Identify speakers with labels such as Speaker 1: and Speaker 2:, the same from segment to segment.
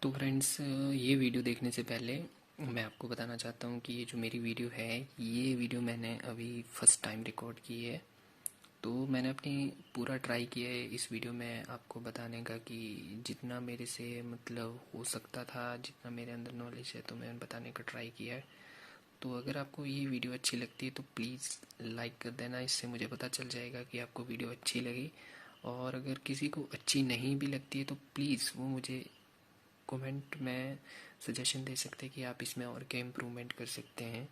Speaker 1: तो फ्रेंड्स, ये वीडियो देखने से पहले मैं आपको बताना चाहता हूँ कि ये जो मेरी वीडियो है, ये वीडियो मैंने अभी फर्स्ट टाइम रिकॉर्ड की है। तो मैंने अपनी पूरा ट्राई किया है इस वीडियो में आपको बताने का कि जितना मेरे से मतलब हो सकता था, जितना मेरे अंदर नॉलेज है, तो मैंने बताने का ट्राई किया है। तो अगर आपको ये वीडियो अच्छी लगती है तो प्लीज़ लाइक कर देना, इससे मुझे पता चल जाएगा कि आपको वीडियो अच्छी लगी। और अगर किसी को अच्छी नहीं भी लगती है तो प्लीज़ वो मुझे कमेंट में सजेशन दे सकते हैं कि आप इसमें और क्या इम्प्रूवमेंट कर सकते हैं।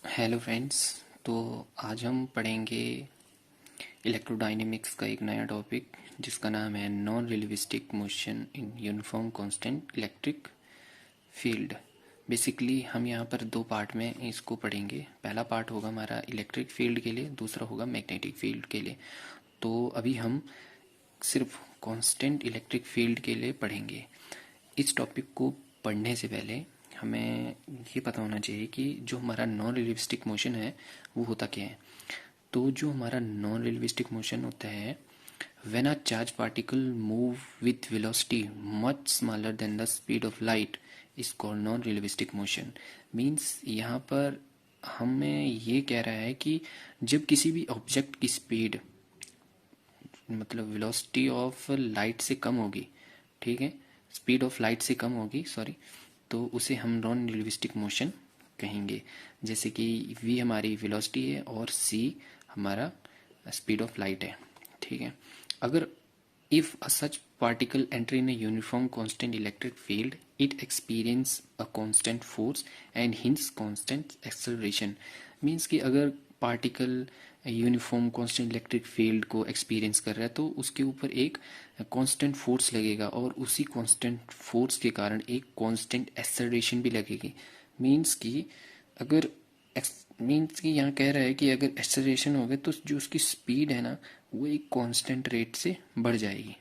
Speaker 1: हेलो फ्रेंड्स, तो आज हम पढ़ेंगे इलेक्ट्रोडायनेमिक्स का एक नया टॉपिक जिसका नाम है non relativistic motion in uniform constant electric field. Basically हम यहाँ पर दो पार्ट में इसको पढ़ेंगे। पहला पार्ट होगा हमारा इलेक्ट्रिक फील्ड के लिए, दूसरा होगा मैग्नेटिक फील्ड के लिए। तो अभी हम सिर्फ कांस्टेंट इलेक्ट्रिक फील्ड के लिए पढ़ेंगे। इस टॉपिक को पढ़ने से पहले हमें ये पता होना चाहिए कि जो हमारा नॉन रिलेटिविस्टिक मोशन है वो होता क्या है। तो जो हमारा नॉन रिलेटिविस्टिक मोशन होता है, when a charge particle move with velocity much smaller than the speed of light is called non relativistic motion. Means यहाँ पर हमें ये कह रहा है कि जब किसी भी ऑब्जेक्ट की स्पीड मतलब वेलोसिटी ऑफ लाइट से कम होगी, ठीक है, स्पीड ऑफ लाइट से कम होगी, सॉरी, तो उसे हम नॉन रिलेटिविस्टिक मोशन कहेंगे। जैसे कि v हमारी वेलोसिटी है और c हमारा स्पीड ऑफ लाइट है, ठीक है। अगर if a such particle enter in a uniform constant electric field, it experience a constant force and hence constant acceleration। Means कि अगर particle uniform constant electric field को एक्सपीरियंस कर रहा है तो उसके ऊपर एक कांस्टेंट फोर्स लगेगा और उसी कांस्टेंट फोर्स के कारण एक कांस्टेंट एक्सेलरेशन भी लगेगी। मीन्स कि अगर मीन्स कि यहाँ कह रहा है कि अगर एक्सेलरेशन हो गया तो जो उसकी स्पीड है ना, वो एक कांस्टेंट रेट से बढ़ जाएगी।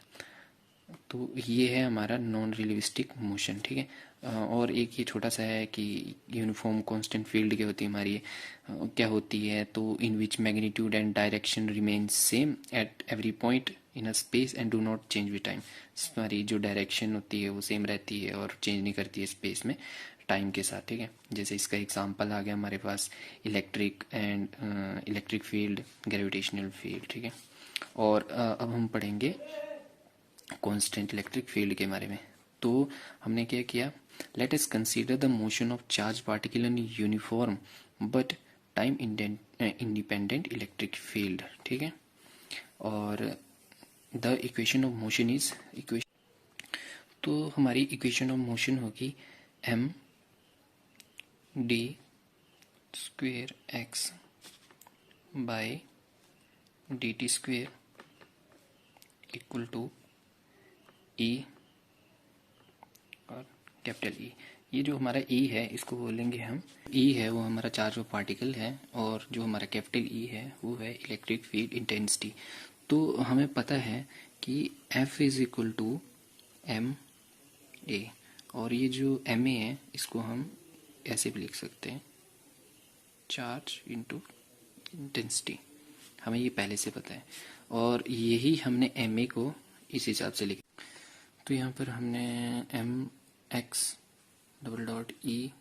Speaker 1: तो ये है हमारा नॉन रिलेटिविस्टिक मोशन, ठीक है। और एक ये छोटा सा है कि यूनिफॉर्म कांस्टेंट फील्ड क्या होती है हमारी, क्या होती है, तो in which magnitude and direction remains same at every point in a space and do not change with time. हमारी जो डायरेक्शन होती है वो सेम रहती है और चेंज नहीं करती है स्पेस में टाइम के साथ, ठीक है। जैसे इसका एग्जांपल आ गया हमारे पास electric and electric field, gravitational field, ठीक है। और अब हम पढ़ेंगे कांस्टेंट इलेक्ट्रिक फील्ड के बारे में। तो हमने क्या किया, let us consider the motion of charge particle in uniform but time independent electric field, ठीक है। और the equation of motion is equation, तो हमारी इक्वेशन ऑफ मोशन होगी m d square x by d t square equal to e और capital ई। ये जो हमारा ई है इसको बोलेंगे हम, ई है वो हमारा चार्ज ऑफ पार्टिकल है और जो हमारा कैपिटल ई है वो है इलेक्ट्रिक फील्ड इंटेंसिटी। तो हमें पता है कि F is equal to M A, और ये जो एम ए है इसको हम ऐसे भी लिख सकते हैं, चार्ज इंटू इंटेंसिटी। हमें ये पहले से पता है और यही हमने एम ए को इस हिसाब से लिखा। तो यहाँ पर हमने m x double dot e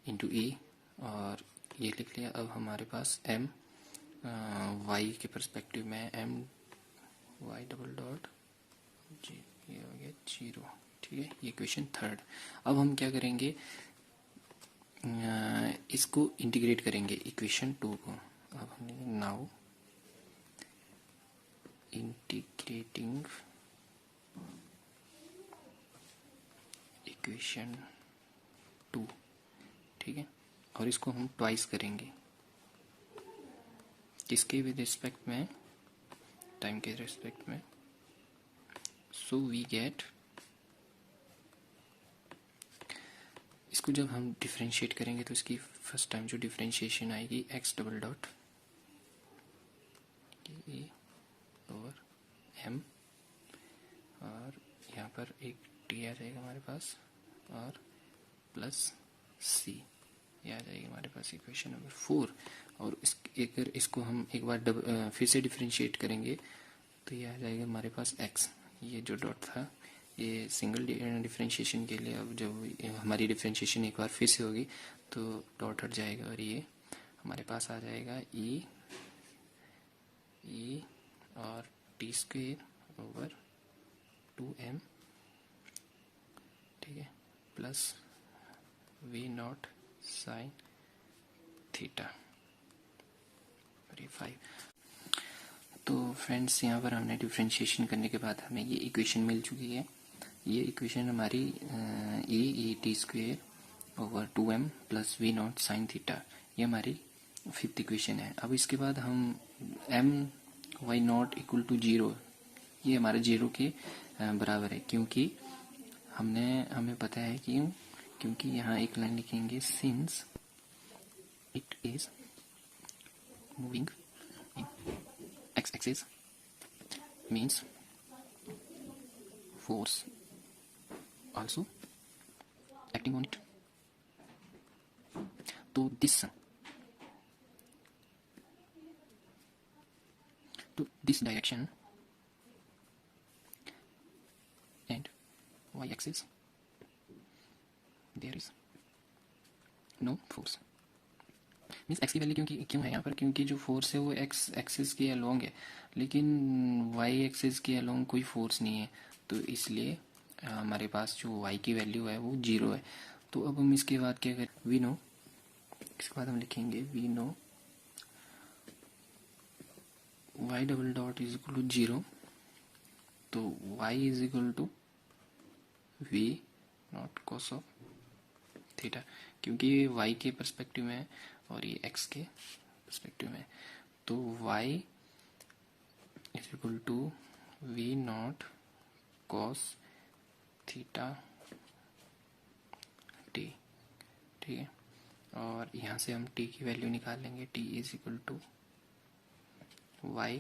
Speaker 1: into e और ये लिख लिया। अब हमारे पास एम वाई के परस्पेक्टिव में m y double dot g, ये हो गया 0, ठीक है। ये क्वेश्चन थर्ड। अब हम क्या करेंगे, इसको इंटीग्रेट करेंगे इक्वेशन 2 को। अब हमने नाउ इंटीग्रेटिंग इक्वेशन 2, ठीक है। और इसको हम ट्वाइस करेंगे, किसके विद रिस्पेक्ट में, टाइम के रिस्पेक्ट में। सो वी गेट, इसको जब हम डिफरेंशिएट करेंगे तो इसकी फर्स्ट टाइम जो डिफरेंशिएशन आएगी X double dot A over M, और यहाँ पर एक टी आ जाएगा हमारे पास और प्लस सी, ये आ जाएगी हमारे पास इक्वेशन नंबर 4। और अगर इसको हम एक बार फिर से डिफरेंशिएट करेंगे तो ये आ जाएगा हमारे पास x, ये जो डॉट था ये सिंगल डिफरेंशिएशन के लिए अब जब हमारी डिफरेंशिएशन एक बार फिर से होगी तो डॉट हट जाएगा और ये हमारे पास आ जाएगा ई और टी स्क्वेयर ओवर 2m, ठीक है, plus we not sine theta और ये 5। तो फ्रेंड्स यहाँ पर हमने डिफरेंशिएशन करने के बाद हमें ये इक्वेशन मिल चुकी है। ये इक्वेशन हमारी E T square over 2m plus we not sine theta, ये हमारी 5th इक्वेशन है। अब इसके बाद हम m y not equal to 0, ये हमारे 0 के बराबर है, क्योंकि हमें पता है क्योंकि यहाँ एक लाइन लिखेंगे, since it is moving in x axis means force also acting on it. तो this direction and y axis there is no force. Means x की वैल्यू क्यों है यहाँ पर, क्योंकि जो फोर्स है वो एक्स एक्सिस के अलोंग है, लेकिन वाई एक्सिस के अलोंग कोई फोर्स नहीं है, तो इसलिए हमारे पास जो वाई की वैल्यू है वो 0 है। तो अब हम इसके बाद क्या करें, वी नो, इसके बाद हम लिखेंगे we know Y double dot is equal to 0, तो Y is equal to V naught cos of theta, क्योंकि ये वाई के परस्पेक्टिव में है और ये एक्स के परस्पेक्टिव में, तो y is equal to V naught cos theta T, ठीक है। और यहाँ से हम t की वैल्यू निकाल लेंगे, t is equal to y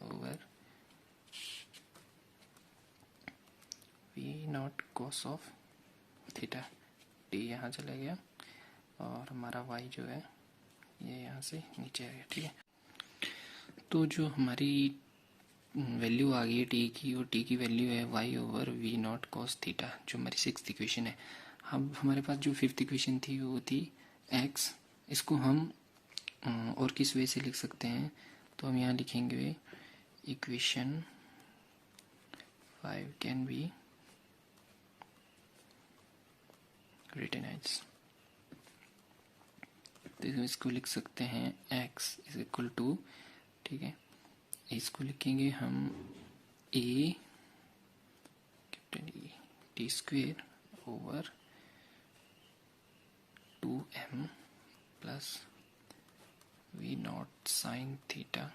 Speaker 1: over V naught cos of theta, t यहाँ चला गया और हमारा y जो है ये यहाँ से नीचे आ गया, ठीक है। तो जो हमारी वैल्यू आ गई है t की, और t की वैल्यू है y over V naught cos theta, जो हमारी 6th इक्वेशन है। अब हमारे पास जो 5th इक्वेशन थी वो थी x, इसको हम और किस वे से लिख सकते हैं, तो हम यहाँ लिखेंगे equation 5 can be written as, तो इसको लिख सकते हैं x इज इक्वल टू, ठीक है, इसको लिखेंगे हम a capital E T square over 2m plus we not sine theta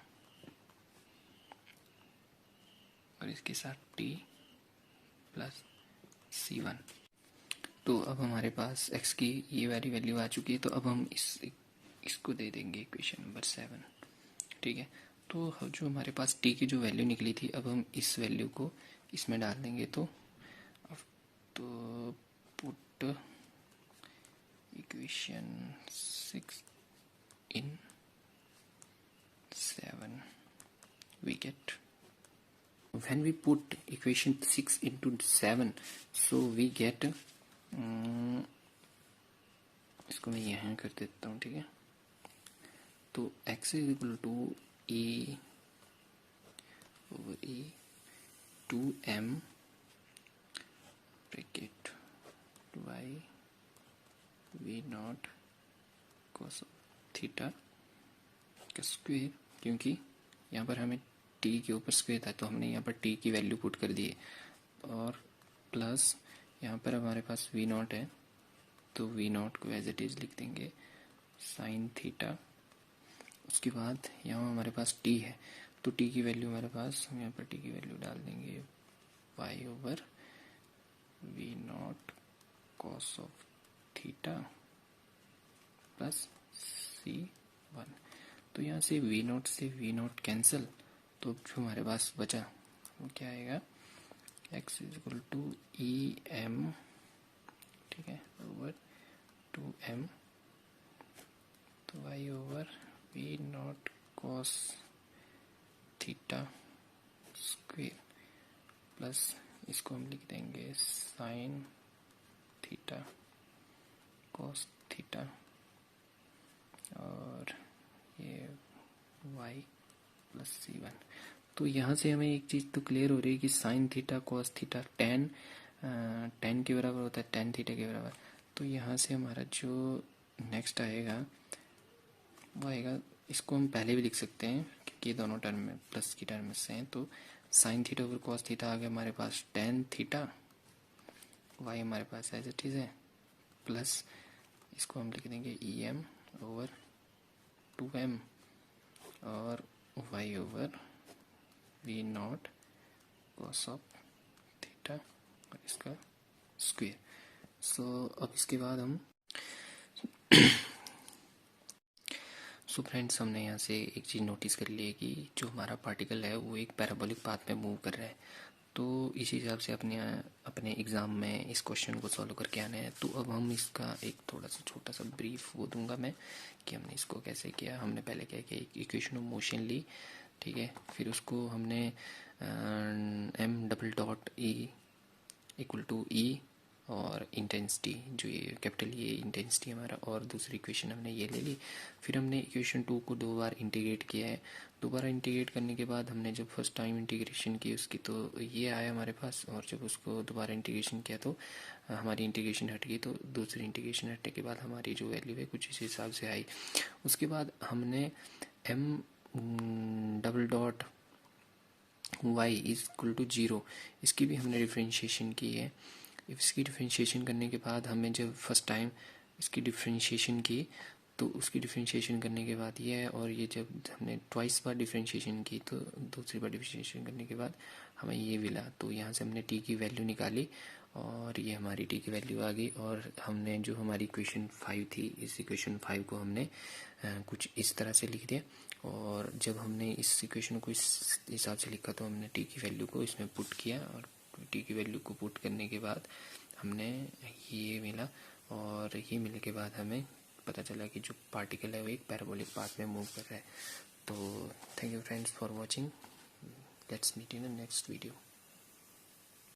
Speaker 1: और इसके साथ t प्लस c1। तो अब हमारे पास x की ये वाली वैल्यू आ चुकी है, तो अब हम इसको दे देंगे इक्वेशन नंबर 7, ठीक है। तो जो हमारे पास t की जो वैल्यू निकली थी, अब हम इस वैल्यू को इसमें डाल देंगे, तो put equation 6 in 7 we get, when we put equation 6 into 7, so we get इसको मैं यहाँ कर देता हूँ, ठीक है। तो x is equal to A over A 2m bracket y V naught cos theta का स्क्वायर, क्योंकि यहाँ पर हमें t के ऊपर स्क्वायर था, तो हमने यहाँ पर t की वैल्यू पुट कर दी है, और प्लस यहाँ पर हमारे पास वी नॉट है, तो वी नॉट को एज इट इज लिख देंगे साइन थीटा। उसके बाद यहाँ हमारे पास t है, तो t की वैल्यू हमारे पास, हम यहाँ पर t की वैल्यू डाल देंगे y over V naught cos of theta plus c1। तो यहाँ से वी नॉट कैंसिल, तो जो हमारे पास बचा वो क्या आएगा, x is equal to E M, ठीक है, ओवर 2m, तो y over V naught cos theta square plus इसको हम लिख देंगे साइन थीटा कॉस थीटा, और ये y प्लस C1। तो यहाँ से हमें एक चीज़ तो क्लियर हो रही है कि sine theta cos theta tan के बराबर होता है, टेन थीटा के बराबर। तो यहाँ से हमारा जो नेक्स्ट आएगा वो आएगा, इसको हम पहले भी लिख सकते हैं क्योंकि दोनों टर्म में प्लस की टर्म से हैं। तो sine theta over cos theta आ गया हमारे पास टेन थीटा, वाई हमारे पास एज इट इज़ है, प्लस इसको हम लिख देंगे ई एम ओवर 2m, और y over V naught cos of theta और इसका स्क्वायर। सो अब इसके बाद हम फ्रेंड्स हमने यहाँ से एक चीज़ नोटिस कर ली है कि जो हमारा पार्टिकल है वो एक पैराबोलिक पाथ में मूव कर रहा है। तो इसी हिसाब से अपने एग्ज़ाम में इस क्वेश्चन को सॉल्व करके आना है। तो अब हम इसका एक थोड़ा सा छोटा सा ब्रीफ वो दूंगा मैं कि हमने इसको कैसे किया। हमने पहले क्या किया, एक इक्वेशन ऑफ मोशन ली, ठीक है, फिर उसको हमने m double dot e equal to e और इंटेंसिटी, जो ये कैपिटल ये इंटेंसिटी हमारा, और दूसरी इक्वेशन हमने ये ले ली। फिर हमने इक्वेशन 2 को 2 बार इंटीग्रेट किया है। दोबारा इंटीग्रेट करने के बाद हमने जब फर्स्ट टाइम इंटीग्रेशन की उसकी तो ये आया हमारे पास, और जब उसको दोबारा इंटीग्रेशन किया तो हमारी इंटीग्रेशन हट गई। तो दूसरी इंटीग्रेशन हटने के बाद हमारी जो वैल्यू है कुछ इस हिसाब से आई। उसके बाद हमने m double dot y is equal to 0, इसकी भी हमने डिफ्रेंशिएशन की है। इसकी डिफ्रेंशिएशन करने के बाद हमें जब फर्स्ट टाइम इसकी डिफ्रेंशिएशन की तो उसकी डिफ्रेंशिएशन करने के बाद ये है, और ये जब हमने ट्वाइस बार डिफ्रेंशिएशन की तो दूसरी बार डिफ्रेंशिएशन करने के बाद हमें ये मिला। तो यहाँ से हमने t की वैल्यू निकाली और ये हमारी t की वैल्यू आ गई। और हमने जो हमारी इक्वेशन 5 थी, इस इक्वेशन 5 को हमने कुछ इस तरह से लिख दिया। और जब हमने इस इक्वेशन को इस हिसाब से लिखा तो हमने t की वैल्यू को इसमें पुट किया, और t की वैल्यू को पुट करने के बाद हमने ये मिला, और ये मिलने के बाद हमें पता चला कि जो पार्टिकल है वो एक पैराबोलिक पाथ में मूव कर रहा है। तो thank you friends for watching, let's meet in the next video.